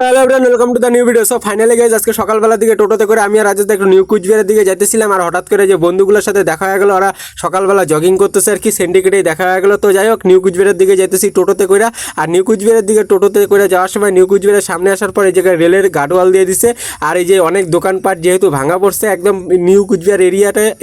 Hello everyone, welcome to the new video. So finally guys আজকে সকালবেলা দিকে টোটোতে করে আমি আর রাজেশ একটু নিউ কুচবিহারের দিকে যাইতেছিলাম। আর হঠাৎ করে যে বন্ধুগুলোর সাথে দেখা হয়ে গেলো, ওরা সকালবেলা জগিং করতেছে আর কি, সিন্ডিকেটেই দেখা হয়ে গেলো। তো যাই হোক, নিউ কুচবিহারের দিকে যাইতেছি টোটোতে করে। আর নিউ কুচবিহারের দিকে টোটোতে করে যাওয়ার সময় নিউ কুচবিহারের সামনে আসার পর এই জায়গায় রেলের গার্ডওয়াল দিয়ে দিছে। আর এই যে অনেক দোকানপাট যেহেতু ভাঙা পড়ছে, একদম নিউ কুচবিহার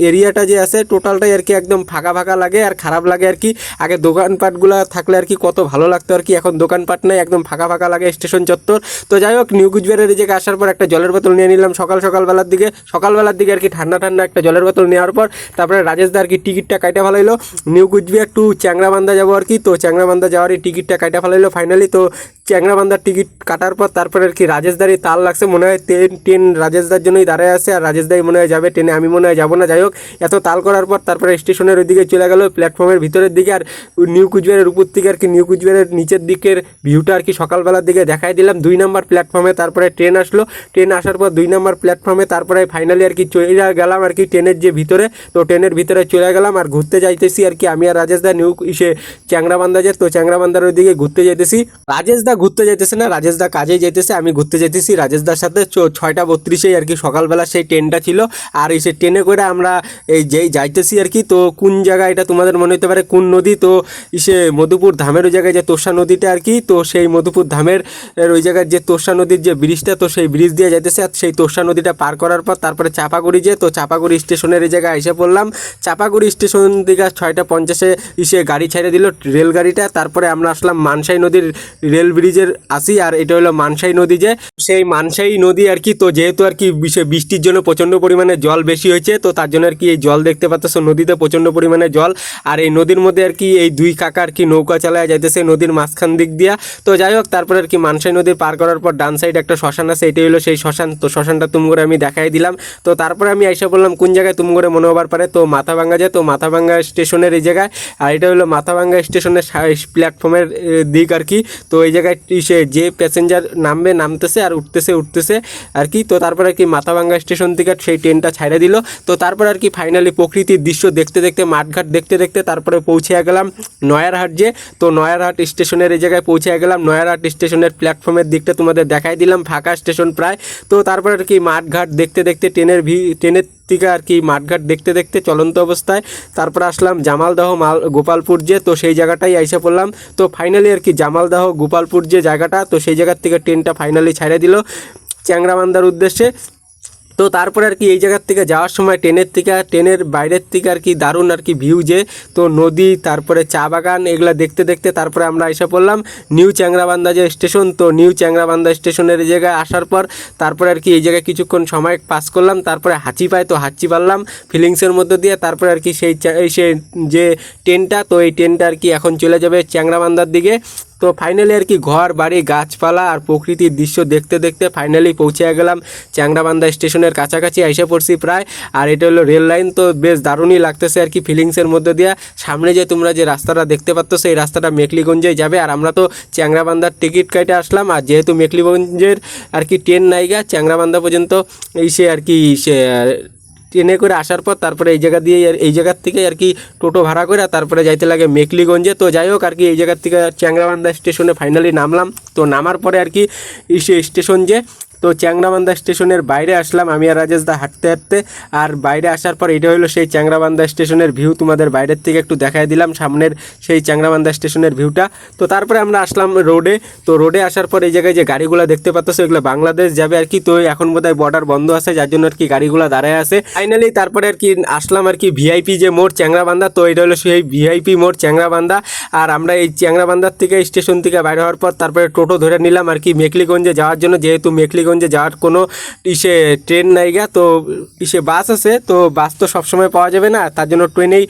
এরিয়াটা যে আছে টোটালটাই আর কি একদম ফাঁকা ফাঁকা লাগে আর খারাপ লাগে আর কি। আগে দোকানপাটগুলো থাকলে আর কি কত ভালো লাগতো আর কি, এখন দোকানপাট নাই, একদম ফাঁকা ফাঁকা লাগে স্টেশন চত্বর। তো যাই হোক, নিউ কুচবিহারের এই জায়গায় আসার পর একটা জলের বোতল নিয়ে নিলাম সকালবেলার দিকে আর কি, ঠান্ডা একটা জলের বোতল নেওয়ার পর তারপরে রাজেশ দা আর কি টিকিটটা কাটা ফেলাইলো। নিউ কুচবিহার টু চ্যাংরাবান্ধা যাবো আর কি। তো চ্যাংরাবান্ধা যাওয়ারই টিকিটটা কাটা ফেলাইলো ফাইনালি। তো চ্যাংরাবান্ধার টিকিট কাটার পর তারপরে আর কি রাজেশদারই তাল লাগছে, মনে হয় ট্রেন রাজেশদার জন্যই দাঁড়ায় আছে, আর রাজেশদাই মনে হয় যাবে ট্রেনে, আমি মনে হয় যাবো না। যাই হোক, এত তাল করার পর তারপরে স্টেশনের ওইদিকে চলে গেল, প্ল্যাটফর্মের ভিতরের দিকে। আর নিউ কুচবিহারের উপর থেকে আর কি নিউ কুচবিহারের নিচের দিকের ভিউটা আর কি সকালবেলার দিকে দেখাই দিলাম। 2 নম্বর প্ল্যাটফর্মে তারপরে ট্রেন আসলো, ট্রেন আসার পর 2 নম্বর প্ল্যাটফর্মে তারপরে ফাইনালি আর কি চলে গেলাম আর কি ট্রেনের যে ভিতরে। তো ট্রেনের ভিতরে চলে গেলাম আর ঘুরতে যাইতেছি আর কি, আমি আর রাজেশদা নিউ চ্যাংরাবান্ধা যে, তো চ্যাংরাবান্ধার ওইদিকে ঘুরতে যাইতেছি। রাজেশদা ঘুরতে যাইতেছে না, রাজেশদা কাজে যাইতেছে, আমি ঘুরতে যাইতেছি রাজেশদার সাথে। 6টা 32 আর কি সকালবেলা সেই ট্রেনটা ছিল। আর এই সে ট্রেনে করে আমরা এই যেই যাইতেছি আর কি। তো কোন জায়গা এটা তোমাদের মনে হতে পারে কোন নদী, তো সে মধুপুর ধামের ওই জায়গায় যে তোষা নদীটা আর কি। তো সেই মধুপুর ধামের ওই জায়গায় যে তোষা নদীর যে ব্রিজটা, তো সেই ব্রিজ দিয়ে যাইতেছে। আর সেই তোষা নদীটা পার করার পর তারপরে চাপাগুড়ি যে, তো চাপাগুড়ি স্টেশনের এই জায়গায় এসে পড়লাম। চাপাগুড়ি স্টেশন থেকে 6টা 50-এ গাড়ি ছেড়ে দিল রেলগাড়িটা। তারপরে আমরা আসলাম মানসাই নদীর রেল ব্রিজের আসি। আর এটা হলো মানসাই নদী যে, সেই মানসাই নদী আর কি। তো যেহেতু আর কি বৃষ্টির জন্য প্রচণ্ড পরিমাণে জল বেশি হয়েছে, তো তার জন্য আর কি এই জল দেখতে পাচ্ছ নদীতে প্রচণ্ড পরিমাণে জল। আর এই নদীর মধ্যে আর কি এই 2 কাকা আর কি নৌকা চালায় যাইতেছে নদীর মাঝখান দিক দিয়া। তো যাই হোক, তারপরে আর কি মানসাই নদীর পার করার পর ডান সাইড একটা শ্মশান আছে, এটাই হলো সেই শ্মশান। তো শ্মশানটা তুমগড়ে আমি দেখাই দিলাম। তো তারপরে আমি এসে বললাম কোন জায়গায় তুমগড়ে মনে হবার পারে, তো মাথাভাঙ্গা যায়। তো মাথাভাঙ্গা স্টেশনের এই জায়গায়, আর এটা হলো মাথাভাঙ্গা স্টেশনের প্ল্যাটফর্মের দিক আর কি। তো এই জায়গায় সে যে প্যাসেঞ্জার নামতেছে আর উঠতেছে আর কি। তো তারপরে আর কি মাথাভাঙ্গা স্টেশন থেকে সেই ট্রেনটা ছাইড়ে দিল। তো তারপরে আর কি ফাইনালি প্রকৃতির দৃশ্য দেখতে দেখতে মাঠঘাট দেখতে দেখতে তারপরে পৌঁছে গেলাম নয়ারহাট যে। তো নয়ারহাট স্টেশনের এই জায়গায় পৌঁছে গেলাম। নয়ারহাট স্টেশনের প্ল্যাটফর্মের দিকটা তোমাদের দেখাই দিলাম, ফাঁকা স্টেশন প্রায়। তো তারপরে আর কি মাঠঘাট দেখতে দেখতে ট্রেনের থেকে আর কি মাঠঘাট দেখতে দেখতে চলন্ত অবস্থায় তারপরে আসলাম জামালদহ গোপালপুর যে, তো সেই জায়গাটাই আইসা পড়লাম। তো ফাইনালি আর কি জামালদহ গোপালপুর যে জায়গাটা, তো সেই জায়গার থেকে ট্রেনটা ফাইনালি ছাড়ে দিল চ্যাংরাবান্ধার উদ্দেশ্যে। তো তারপরে আর কি এই জায়গার থেকে যাওয়ার সময় ট্রেনের বাইরের থেকে আর কি দারুণ আর কি ভিউ যে, তো নদী তারপরে চা বাগান এগুলো দেখতে দেখতে তারপরে আমরা এসে পড়লাম নিউ চ্যাংরাবান্ধা যে স্টেশন। তো নিউ চ্যাংরাবান্ধা স্টেশনের এই জায়গায় আসার পর তারপরে আর কি এই জায়গায় কিছুক্ষণ সময় পাস করলাম। তারপরে হাঁচি পাই, তো হাঁচি পারলাম ফিলিংসের মধ্যে দিয়ে। তারপরে আর কি সেই যে ট্রেনটা, তো এই ট্রেনটা আর কি এখন চলে যাবে চ্যাংরাবান্ধার দিকে। তো ফাইনালি আর কি ঘর বাড়ি গাছপালা আর প্রকৃতির দৃশ্য দেখতে দেখতে ফাইনালি পৌঁছে গেলাম চ্যাংরাবান্ধা স্টেশনের কাছাকাছি এসে পড়ছি প্রায়। আর এটা হলো রেল লাইন, তো বেশ দারুণই লাগতেছে আর কি ফিলিংসের মধ্যে দিয়ে। সামনে যে তোমরা যে রাস্তাটা দেখতে পাচ্ছ সেই রাস্তাটা মেকলিগঞ্জে যাবে। আর আমরা তো চ্যাংরাবান্ধার টিকিট কেটে আসলাম, আর যেহেতু মেকলিগঞ্জের আর কি ট্রেন নাইগা চ্যাংরাবান্ধা পর্যন্ত সে আর কি ট্রেনে করে আসার পর তারপরে এই জায়গার থেকে আর কি টোটো ভাড়া করে তারপরে যাইতে লাগে মেকলিগঞ্জে। তো যাই হোক আর কি এই জায়গার থেকে চ্যাংরাবান্ধা স্টেশনে ফাইনালি নামলাম। তো নামার পরে আর কি স্টেশন যে, তো চ্যাংরাবান্ধা স্টেশনের বাইরে আসলাম আমি আর রাজেশদা হাঁটতে হাঁটতে। আর বাইরে আসার পর এটা হলো সেই চ্যাংরাবান্ধা স্টেশনের ভিউ, তোমাদের বাইরের থেকে একটু দেখাই দিলাম সামনের সেই চ্যাংরাবান্ধা স্টেশনের ভিউটা। তো তারপরে আমরা আসলাম রোডে। তো রোডে আসার পর এই জায়গায় যে গাড়িগুলো দেখতে পাচ্ছ এগুলো বাংলাদেশ যাবে আর কি। তো এখন বোধহয় বর্ডার বন্ধ আছে, যার জন্য আর কি গাড়িগুলো দাঁড়ায় আছে। ফাইনালি তারপরে আর কি আসলাম আর কি ভিআইপি যে মোড় চ্যাংরাবান্ধা। তো এটা হলো সেই ভিআইপি মোড় চ্যাংরাবান্ধা। আর আমরা এই চ্যাংরাবান্ধার থেকে স্টেশন থেকে বাইরে হওয়ার পর তারপরে টোটো ধরে নিলাম আর কি মেকলিগঞ্জে যাওয়ার জন্য, যেহেতু মেকলিগঞ্জে যাওয়ার কোনো ট্রেন নাই গা। তো বাস আছে, তো বাস তো সবসময় পাওয়া যাবে না, তার জন্য ট্রেনেই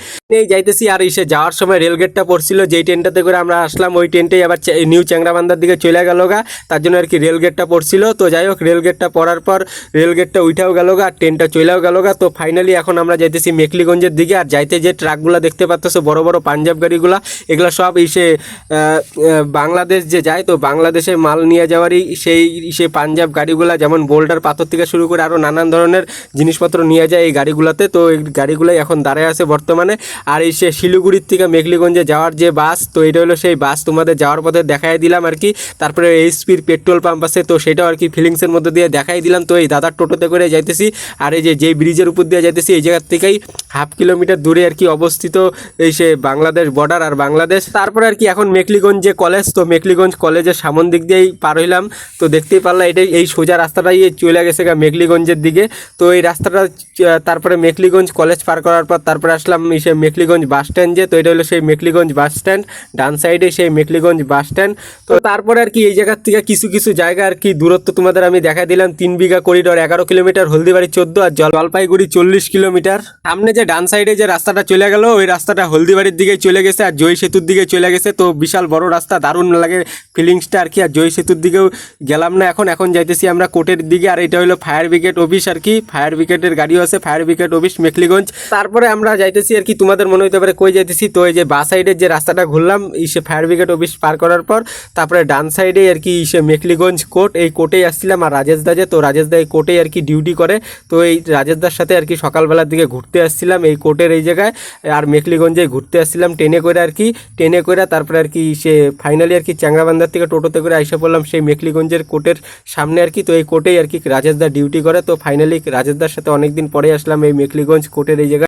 যাইতেছি। আর যাওয়ার সময় রেলগেটটা পড়ছিল, যেই ট্রেনটাতে করে আমরা আসলাম ওই ট্রেনটাই আবার নিউ চ্যাংরাবান্ধার দিকে চলে গেল গা, তার জন্য আর কি রেলগেটটা পড়ছিল। তো যাই হোক, রেলগেটটা পড়ার পর রেলগেটটা উঠাও গেল গা, ট্রেনটা চলেও গেল গা। তো ফাইনালি এখন আমরা যাইতেছি মেকলিগঞ্জের দিকে। আর যাইতে যে ট্রাকগুলো দেখতে পাচ্ছ বড় বড় পাঞ্জাব গাড়িগুলো, এগুলো সব বাংলাদেশ যে যায়, তো বাংলাদেশে মাল নিয়ে যাওয়ারই সেই পাঞ্জাব গাড়ি গাড়িগুলা, যেমন বোল্ডার পাথর থেকে শুরু করে আরও নানান ধরনের জিনিসপত্র নিয়ে যায় এই গাড়িগুলোতে। তো এই গাড়িগুলোই এখন দাঁড়ায় আছে বর্তমানে। আর এই সে শিলিগুড়ির থেকে মেঘলিগঞ্জে যাওয়ার যে বাস, তো এটা হলো সেই বাস, তোমাদের যাওয়ার পথে দেখাই দিলাম আর কি। তারপরে এইচপির পেট্রোল পাম্প আছে, তো সেটাও আর কি ফিলিংসের মধ্যে দিয়ে দেখাই দিলাম। তো এই দাদার টোটোতে করে যাইতেছি, আর এই যে ব্রিজের উপর দিয়ে যাইতেছি এই জায়গার থেকেই হাফ কিলোমিটার দূরে আর কি অবস্থিত এই সে বাংলাদেশ বর্ডার আর বাংলাদেশ। তারপরে আর কি এখন মেঘলিগঞ্জ যে কলেজ, তো মেঘলিগঞ্জ কলেজের সামন দিক দিয়েই পার হইলাম। তো দেখতেই পারলাম এটাই এই সোজা রাস্তাটাই চলে গেছে মেঘলিগঞ্জের দিকে। তো এই রাস্তাটা তারপরে মেঘলিগঞ্জ কলেজ পার করার পর তারপরে আসলাম সে মেঘলিগঞ্জ বাস স্ট্যান্ডে। তো এটা হলো সেই মেঘলিগঞ্জ বাস স্ট্যান্ড, ডান সাইডে সেই মেঘলিগঞ্জ বাস স্ট্যান্ড। তো তারপরে আর কি এই জায়গার থেকে কিছু কিছু জায়গা আর কি দূরত্ব তোমাদের আমি দেখা দিলাম। 3 বিঘা করিডোর 11 কিলোমিটার, হলদিবাড়ি 14 আর জলপাইগুড়ি 40 কিলোমিটার। সামনে যে ডান সাইডে যে রাস্তাটা চলে গেল ওই রাস্তাটা হলদিবাড়ির দিকে চলে গেছে আর জয় সেতুর দিকে চলে গেছে। তো বিশাল বড় রাস্তা, দারুণ লাগে ফিলিংসটা আর কি। আর জয় সেতুর দিকেও গেলাম না, এখন যাইতেছি আমরা কোর্টের দিকে। আর এটা হলো ফায়ার ব্রিগেড অফিস আর কি, ফায়ার ব্রিগেডের গাড়িও আছে, ফায়ার ব্রিগেড অফিস মেঘলিগঞ্জ। তারপরে আমরা যাইতেছি আর কি, তোমাদের মনে হইতে পারে কই যাইতেছি। তো এই যে বাঁ সাইডের যে রাস্তাটা ঘুরলাম সে ফায়ার ব্রিগেড অফিস পার করার পর তারপরে ডান সাইডে আর কি সে মেঘলিগঞ্জ কোর্ট, এই কোর্টেই আসছিলাম। আর রাজেশ দা, তো রাজেশ দা এই কোর্টেই আর কি ডিউটি করে। তো এই রাজেশ দার সাথে আর কি সকালবেলার দিকে ঘুরতে আসছিলাম এই কোর্টের এই জায়গায়। আর মেঘলিগঞ্জে ঘুরতে আসছিলাম ট্রেনে করে আর কি, ট্রেনে করে তারপরে আর কি সে ফাইনালি আর কি চ্যাংরাবান্ধার থেকে টোটোতে করে আইসা পড়লাম সেই মেঘলিগঞ্জের কোর্টের সামনে আর কি। তো এই কোর্টেই আর কি রাজেশ দা ডিউটি করে। তো ফাইনালি রাজেশ দার সাথে অনেকদিন পরে আসলাম এই মেঘলিগঞ্জ কোর্টের এই জায়গায়।